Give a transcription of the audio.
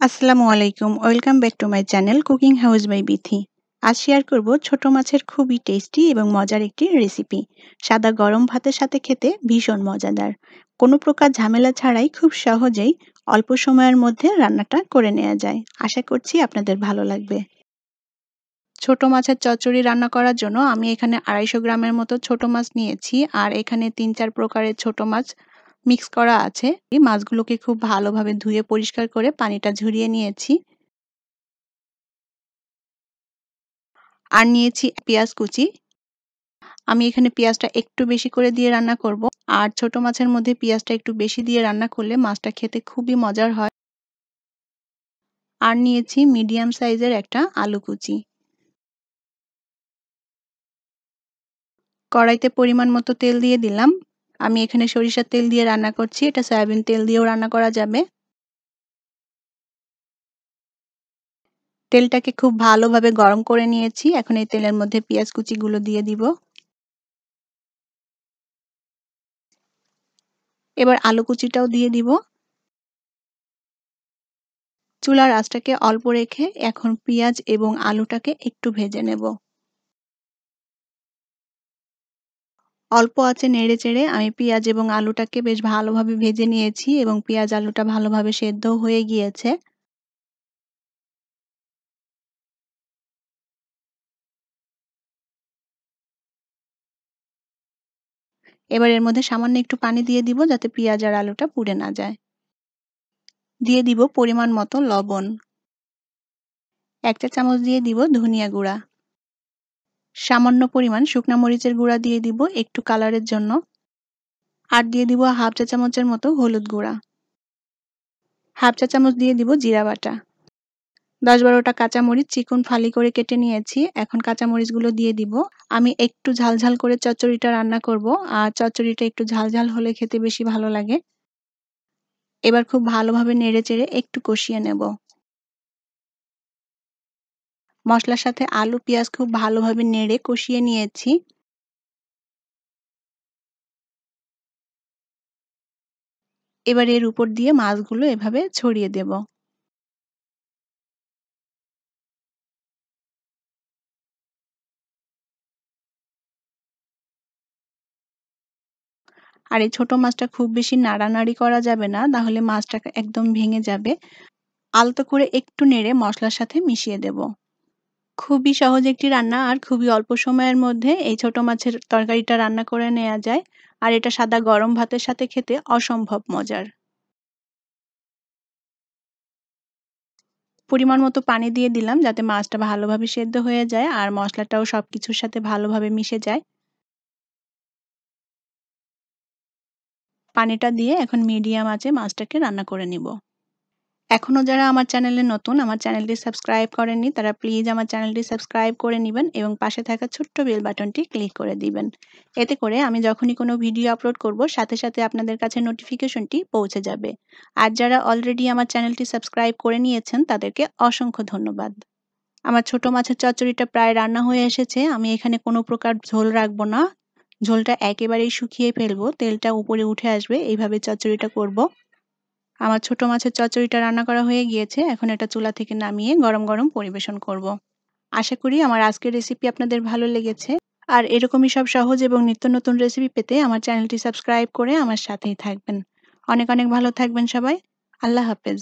আসসালামু আলাইকুম। Welcome back to my channel cooking house by Bithi. আজ শেয়ার করব ছোট মাছের খুবই টেস্টি এবং মজার একটি রেসিপি। সাদা গরম ভাতের সাথে খেতে ভীষণ মজাদার। কোনো প্রকার ঝামেলা ছাড়াই খুব সহজেই অল্প সময়ের মধ্যে রান্নাটা করে নেওয়া যায়। আশা করছি আপনাদের ভালো লাগবে। ছোট মাছের চচ্চড়ি রান্না করার জন্য আমি এখানে ২৫০ গ্রামের মতো ছোট মাছ নিয়েছি আর এখানে ৩-৪ প্রকারের ছোট মাছ মিক্স করা আছে। এই মাছগুলোকে খুব ভালোভাবে ধুয়ে পরিষ্কার করে পানিটা ঝরিয়ে নিয়েছি। আর নিয়েছি পেঁয়াজ কুচি। আমি এখানে পেঁয়াজটা একটু বেশি করে দিয়ে রান্না করব। আর ছোট মাছের মধ্যে পেঁয়াজটা একটু বেশি দিয়ে রান্না করলে মাছটা খেতে খুবই মজার হয়। আর নিয়েছি মিডিয়াম সাইজের একটা আলু কুচি। কড়াইতে পরিমাণ মতো তেল দিয়ে দিলাম। আমি এখানে সরিষার তেল দিয়ে রান্না করছি। এটা সয়াবিন তেল দিয়েও রান্না করা যাবে। তেলটাকে খুব ভালোভাবে গরম করে নিয়েছি। এখন এই তেলের মধ্যে পেঁয়াজ কুচিগুলো দিয়ে দিব। এবার আলু কুচিটাও দিয়ে দিব। চুলার আঁচটাকে অল্প রেখে এখন পেঁয়াজ এবং আলুটাকে একটু ভেজে নেব। অল্প আঁচে নেড়েচেড়ে আমি পেঁয়াজ এবং আলুটাকে বেশ ভালোভাবে ভেজে নিয়েছি এবং পেঁয়াজ আলুটা ভালোভাবে সেদ্ধও হয়ে গিয়েছে। এবার এর মধ্যে সামান্য একটু পানি দিয়ে দিব যাতে পেঁয়াজ আর আলুটা পুড়ে না যায়। দিয়ে দিব পরিমাণ মতো লবণ। ১ চা চামচ দিয়ে দিব ধনিয়া গুঁড়া। সামান্য পরিমাণ শুকনা মরিচের গুঁড়া দিয়ে দিব একটু কালারের জন্য। আর দিয়ে দিব ১/২ চা চামচের মতো হলুদ গুঁড়া। ১/২ চা চামচ দিয়ে দিব জিরা বাটা। ১০-১২টা কাঁচামরিচ চিকন ফালি করে কেটে নিয়েছি। এখন কাঁচামরিচগুলো দিয়ে দিব। আমি একটু ঝাল করে চচ্চড়িটা রান্না করব। আর চচ্চড়িটা একটু ঝাল হলে খেতে বেশি ভালো লাগে। এবার খুব ভালোভাবে নেড়েচেড়ে একটু কষিয়ে নেব। মসলার সাথে আলু, পেঁয়াজ খুব ভালোভাবে নেড়ে কষিয়ে নিয়েছি। এবার এর উপর দিয়ে মাছগুলো এভাবে ছড়িয়ে দেব। আর এই ছোট মাছটা খুব বেশি নাড়ানাড়ি করা যাবে না, তাহলে মাছটা একদম ভেঙে যাবে। আলতো করে একটু নেড়ে মসলার সাথে মিশিয়ে দেব। খুবই সহজ একটি রান্না আর খুবই অল্প সময়ের মধ্যে এই ছোট মাছের তরকারিটা রান্না করে নেওয়া যায়। আর এটা সাদা গরম ভাতের সাথে খেতে অসম্ভব মজার। পরিমাণ মতো পানি দিয়ে দিলাম যাতে মাছটা ভালোভাবে সেদ্ধ হয়ে যায় আর মসলাটাও সবকিছুর সাথে ভালোভাবে মিশে যায়। পানিটা দিয়ে এখন মিডিয়াম আঁচে মাছটাকে রান্না করে নিব। এখনো যারা আমার চ্যানেলে নতুন, আমার চ্যানেলটি সাবস্ক্রাইব করেননি, তারা প্লিজ আমার চ্যানেলটি সাবস্ক্রাইব করে নিবেন এবং পাশে থাকা ছোট্ট বেল বাটনটি ক্লিক করে দিবেন। এতে করে আমি যখনই কোনো ভিডিও আপলোড করব সাথে আপনাদের কাছে নোটিফিকেশনটি পৌঁছে যাবে। আর যারা অলরেডি আমার চ্যানেলটি সাবস্ক্রাইব করে নিয়েছেন তাদেরকে অসংখ্য ধন্যবাদ। আমার ছোট মাছের চচ্চড়িটা প্রায় রান্না হয়ে এসেছে। আমি এখানে কোনো প্রকার ঝোল রাখবো না। ঝোলটা একেবারেই শুকিয়ে ফেলবো। তেলটা উপরে উঠে আসবে, এইভাবে চচ্চড়িটা করব। আমার ছোট মাছের চচ্চড়িটা রান্না করা হয়ে গিয়েছে। এখন এটা চুলা থেকে নামিয়ে গরম পরিবেশন করব। আশা করি আমার আজকের রেসিপি আপনাদের ভালো লেগেছে। আর এরকমই সব সহজ এবং নিত্য নতুন রেসিপি পেতে আমার চ্যানেলটি সাবস্ক্রাইব করে আমার সাথেই থাকবেন। অনেক ভালো থাকবেন সবাই। আল্লাহ হাফেজ।